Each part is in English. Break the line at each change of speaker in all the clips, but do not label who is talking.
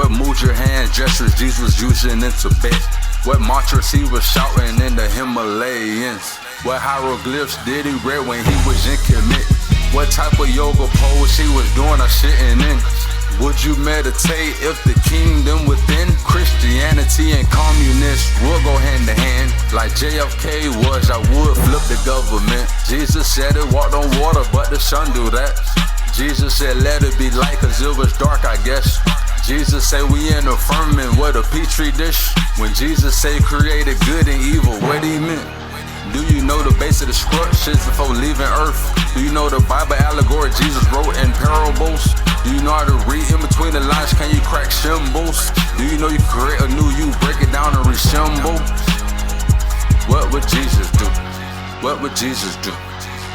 What moved your hand gestures Jesus was using in Tibet? What mantras he was shouting in the Himalayas? What hieroglyphs did he read when he was in commit? What type of yoga pose he was doing or sitting in? Would you meditate if the kingdom within? Christianity and communists will go hand to hand. Like JFK was, I would flip the government. Jesus said it walked on water, but the sun do that. Jesus said let it be light cause it was dark, I guess. Jesus said we in a firmament with a petri dish. When Jesus said created good and evil, what he meant? Do you know the base of the scriptures before leaving earth? Do you know the Bible allegory Jesus wrote in parables? Do you know how to read in between the lines? Can you crack symbols? Do you know you create a new you, break it down and resemble? What would Jesus do? What would Jesus do?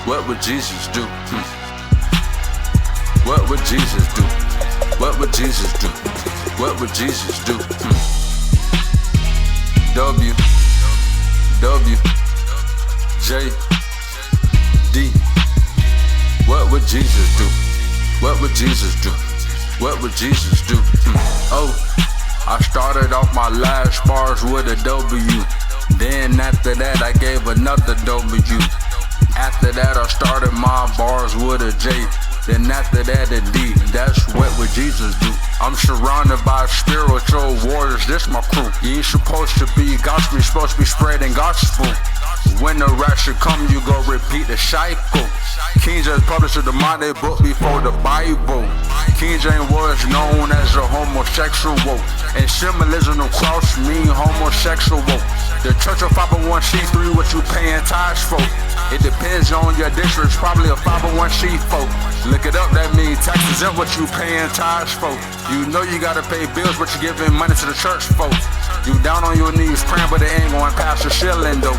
What would Jesus do? What would Jesus do? What would Jesus do? What would Jesus do? W.W.J.D. What would Jesus do? What would Jesus do? What would Jesus do? Oh, I started off my last bars with a W. Then after that I gave another W. After that I started my bars with a J. Then after that a D. That's what would Jesus do? I'm surrounded by spiritual warriors, this my crew. You ain't supposed to be gospel, you're supposed to be spreading gospel. When the rapture come, you go repeat the cycle. King James published the modern book before the Bible. King James was known as a homosexual, and symbolism of cross mean homosexual. The Church of 501c3, what you paying tithes for? It depends on your district, it's probably a 501c4. Look it up, that means taxes and what you paying tithes for. You know you gotta pay bills, but you giving money to the church for. You down on your knees praying, but it ain't going past the ceiling though.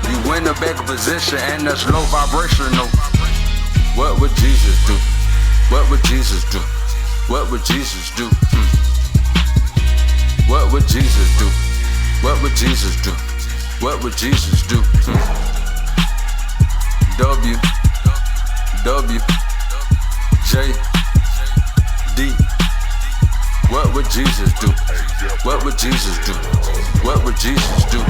You in a back position and that's low vibrational. What would Jesus do? What would Jesus do? What would Jesus do? What would Jesus do? What would Jesus do? What would Jesus do? W.W.J.D. What would Jesus do? What would Jesus do? What would Jesus do?